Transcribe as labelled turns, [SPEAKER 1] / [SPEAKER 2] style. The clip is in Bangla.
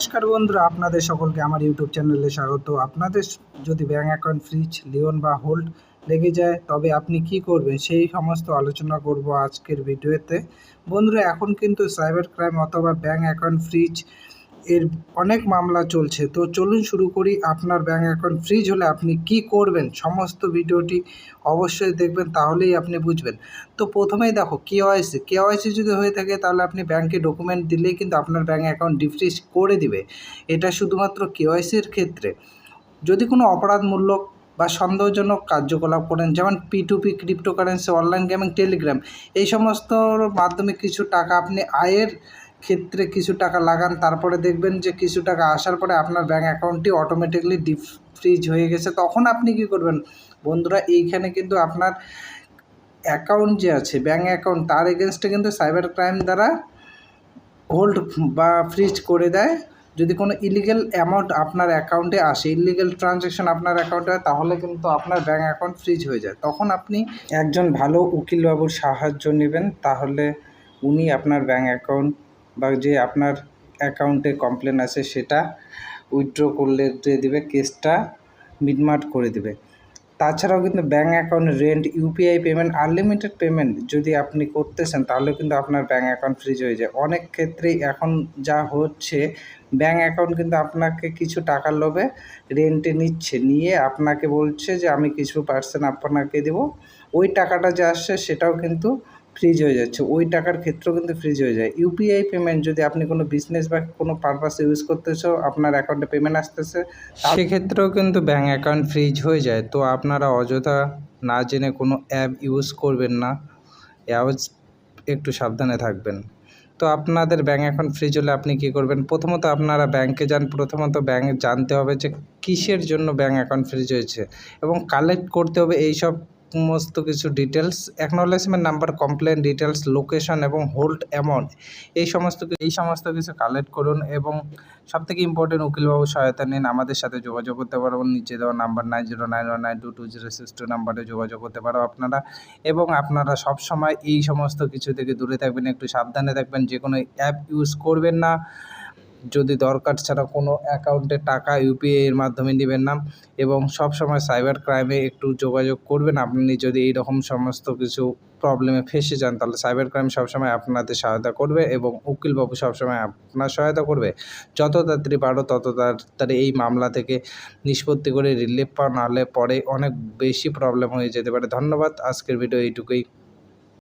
[SPEAKER 1] নমস্কার বন্ধুরা, আপনাদের সকলকে আমার ইউটিউব চ্যানেলে স্বাগত। আপনাদের যদি ব্যাঙ্ক অ্যাকাউন্ট ফ্রিজ, লিওন বা হোল্ড লেগে যায় তবে আপনি কি করবেন সেই সমস্ত আলোচনা করব আজকের ভিডিওতে। বন্ধুরা, এখন কিন্তু সাইবার ক্রাইম অথবা ব্যাঙ্ক অ্যাকাউন্ট ফ্রিজ এর অনেক মামলা চলছে। তো চলুন শুরু করি। আপনার ব্যাঙ্ক অ্যাকাউন্ট ফ্রিজ হলে আপনি কি করবেন, সমস্ত ভিডিওটি অবশ্যই দেখবেন, তাহলেই আপনি বুঝবেন। তো প্রথমেই দেখো কেওয়াইসি যদি হয়ে থাকে তাহলে আপনি ব্যাংকে ডকুমেন্ট দিলেই কিন্তু আপনার ব্যাঙ্ক অ্যাকাউন্ট ডিফ্রিজ করে দিবে। এটা শুধুমাত্র কেওয়াইসির ক্ষেত্রে। যদি কোনো অপরাধমূলক বা সন্দেহজনক কার্যকলাপ করেন, যেমন P2P, cryptocurrency, online gaming, Telegram, এই সমস্তর মাধ্যমে কিছু টাকা আপনি আয়ের ক্ষেত্রে কিছু টাকা লাগান, তারপরে দেখবেন যে কিছু টাকা আসার পরে আপনার ব্যাঙ্ক অ্যাকাউন্টটি অটোমেটিকলি ফ্রিজ হয়ে গেছে। তখন আপনি কি করবেন বন্ধুরা? এইখানে কিন্তু আপনার অ্যাকাউন্ট যে আছে ব্যাঙ্ক অ্যাকাউন্ট, তার এগেনস্টে কিন্তু সাইবার ক্রাইম দ্বারা হোল্ড বা ফ্রিজ করে দেয়। যদি কোনো ইলিগ্যাল অ্যামাউন্ট আপনার অ্যাকাউন্টে আসে, ইলিগ্যাল ট্রানজ্যাকশন আপনার অ্যাকাউন্টে হয়, তাহলে কিন্তু আপনার ব্যাঙ্ক অ্যাকাউন্ট ফ্রিজ হয়ে যায়। তখন আপনি একজন ভালো উকিলবাবুর সাহায্য নেবেন, তাহলে উনি আপনার ব্যাঙ্ক অ্যাকাউন্ট বা যে আপনার অ্যাকাউন্টে কমপ্লেন আছে সেটা উইথড্র করলে দিয়ে দেবে, কেসটা মিটমাট করে দেবে। তাছাড়াও কিন্তু bank account, rent, UPI payment, unlimited payment যদি আপনি করতেছেন তাহলে কিন্তু আপনার ব্যাঙ্ক অ্যাকাউন্ট ফ্রিজ হয়ে যায়। অনেক ক্ষেত্রেই এখন যা হচ্ছে, ব্যাঙ্ক অ্যাকাউন্ট কিন্তু আপনাকে কিছু টাকার লোভে রেন্টে নিয়ে আপনাকে বলছে যে আমি কিছু পার্সেন্ট আপনাকে দেবো। ওই টাকাটা যে আসছে সেটাও কিন্তু ফ্রিজ হয়ে যাচ্ছে, ওই টাকার ক্ষেত্রেও কিন্তু ফ্রিজ হয়ে যায়। ইউপিআই পেমেন্ট যদি আপনি কোনো বিজনেস বা কোনো পারপাসে ইউজ করতেছো, আপনার অ্যাকাউন্টে পেমেন্ট আসতেছে, সেক্ষেত্রেও কিন্তু ব্যাঙ্ক অ্যাকাউন্ট ফ্রিজ হয়ে যায়। তো আপনারা অযথা না জেনে কোনো অ্যাপ ইউজ করবেন না, একটু সাবধানে থাকবেন। তো আপনাদের ব্যাঙ্ক অ্যাকাউন্ট ফ্রিজ হলে আপনি কী করবেন? প্রথমত আপনারা ব্যাংকে যান। প্রথমত ব্যাঙ্ক জানতে হবে যে কিসের জন্য ব্যাঙ্ক অ্যাকাউন্ট ফ্রিজ হয়েছে, এবং কালেক্ট করতে হবে এইসব সমস্ত কিছু details, acknowledgement number, complain details, location এবং হোল্ড অ্যামাউন্ট, এই সমস্ত কিছু কালেক্ট করুন। এবং সবথেকে ইম্পর্টেন্ট, উকিলবাবুর সহায়তা নিন। আমাদের সাথে যোগাযোগ করতে পারবেন নিচে দেওয়া নাম্বার 9091922062 নাম্বারে যোগাযোগ করতে পারো আপনারা। এবং আপনারা সবসময় এই সমস্ত কিছু থেকে দূরে থাকবেন, একটু সাবধানে থাকবেন, যে কোনো অ্যাপ ইউজ করবেন না। যদি দরকার ছাড়া কোনো অ্যাকাউন্টে টাকা ইউপিআই এর মাধ্যমে নেবেন না। এবং সবসময় সাইবার ক্রাইমে একটু যোগাযোগ করবেন। আপনি যদি এইরকম সমস্ত কিছু প্রবলেমে ফেঁসে যান, তাহলে সাইবার ক্রাইম সবসময় আপনাদের সহায়তা করবে এবং উকিলবাবু সবসময় আপনার সহায়তা করবে। যত তাড়াতাড়ি পারো তত তাড়াতাড়ি এই মামলা থেকে নিষ্পত্তি করে রিলিফ পাও, নাহলে পরে অনেক বেশি প্রবলেম হয়ে যেতে পারে। ধন্যবাদ, আজকের ভিডিও এইটুকুই।